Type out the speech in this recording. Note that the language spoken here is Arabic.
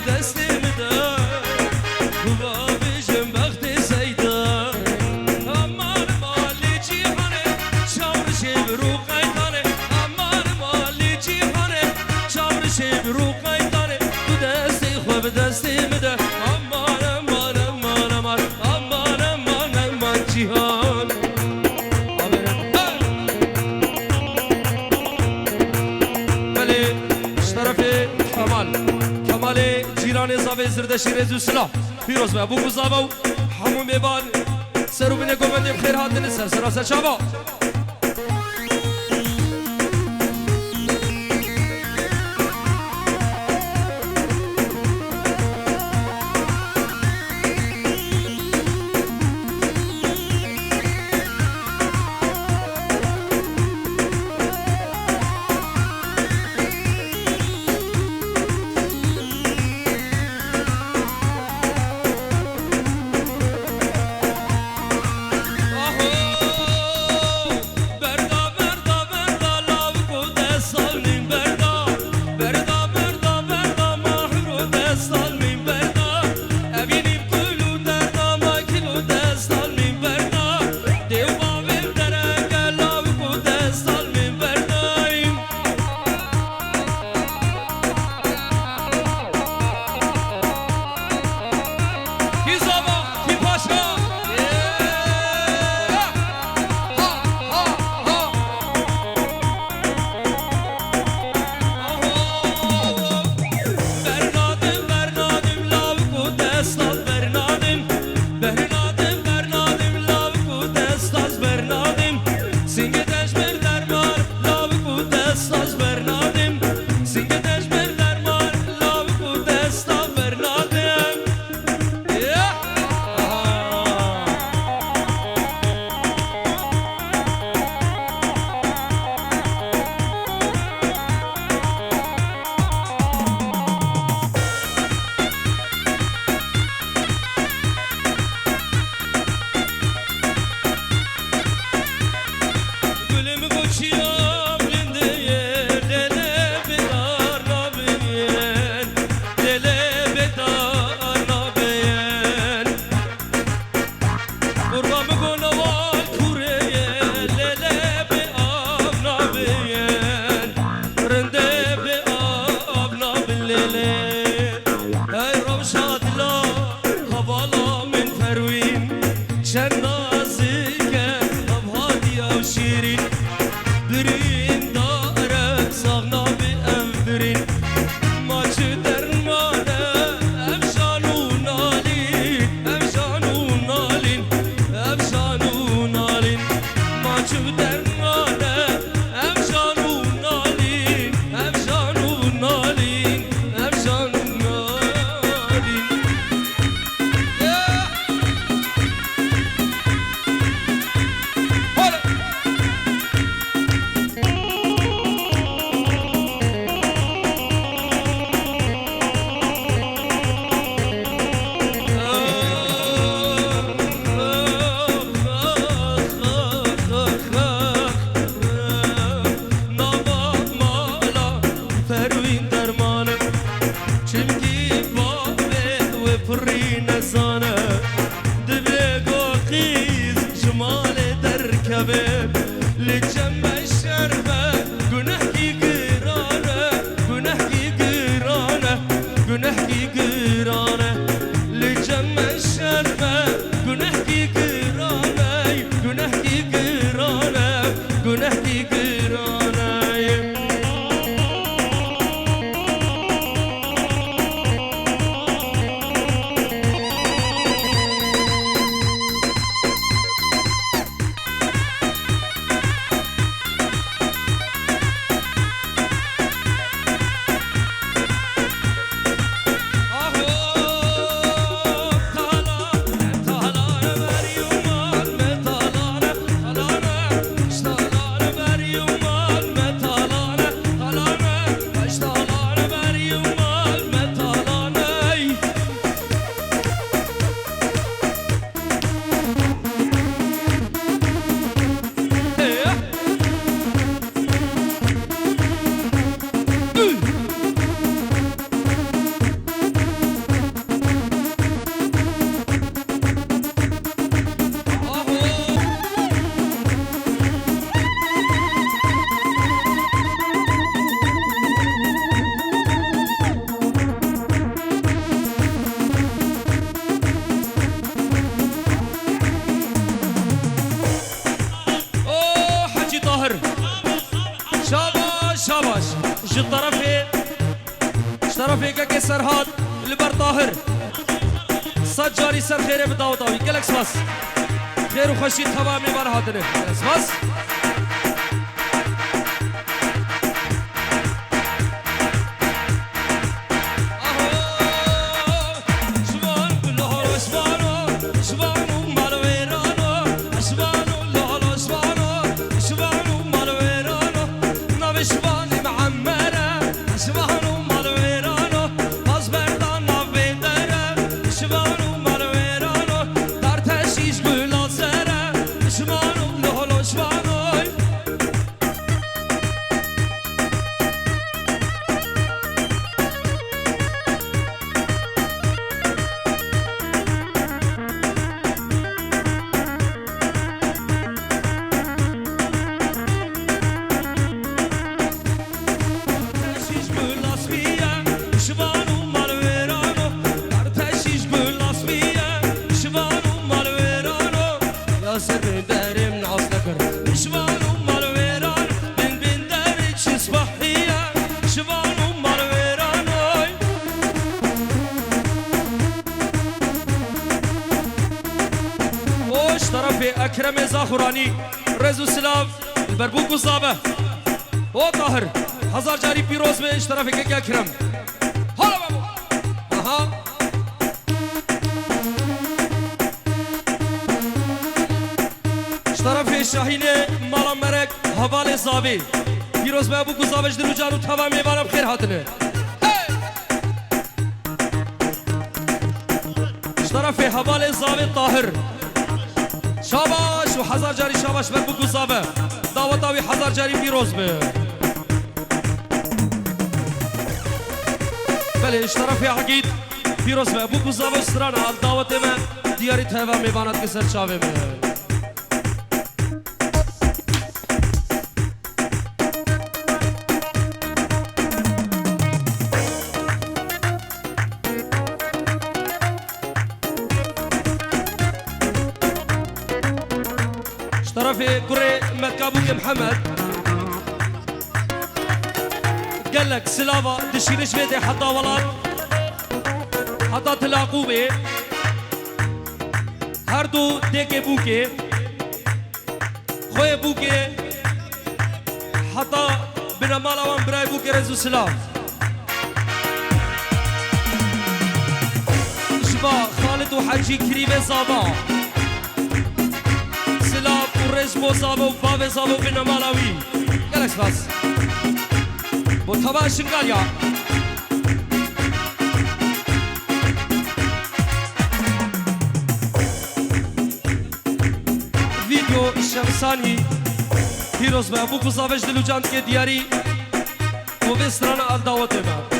دستم ده با بجم وقت زیده امان مالی جیهانه چاورش برو قیدانه امان مالی جیهانه چاورش برو قیدانه تو دستی خوب دستم ده امان امان امان امان امان امان امان جیهان کمال جیران زاوی زردشی رزو سلا پیروز به ابو گزاوا و همون میبان سرو بینه گومندیم خیر هاتن سر سراسر شابا طاهر شاباش شاباش جي طرفي كاكي سرهاد البر طاهر صد جاري سر خير بداوطاوي قالك سباس خير وخشي تمامي بار هاتنه سباس اکرم زاخورانی رزو سلاف البربوک و صابه او طاهر هزار جاری پیروز به اشتراف که اکرم حالا بابو آها اشتراف شاهین مالا مرک حوال زاوی پیروز به ابو گزابش دلو جانو تمامی بانم خیر هاتنه اشتراف حوال زاوی طاهر شاباش و هزار جاری شاباش بر بگو زابه دعوتاوی هزار جاری پیروز به بله اشتراف عقید پیروز به بگو زابه سران حال دعوت من دیاری تهوه میباند که سر چاوه من طرفي قري مكابوك محمد قال لك سلافا دشيرش بيتي حتى ولاد حتى تلاقوا بي هردو ديكي بوكي خوي بوكي حتى بنا مالاوان براي بوكي رزو سلاف شبا خالد وحجي كريمة زابا رزمو زابو باب زابو بنا مالاوي گلکس باز با تبا شنگالیا ویدیو شمسانی پیروز به ابو گزاوش دلو جاند که دیاری و به سران آل دعوت ما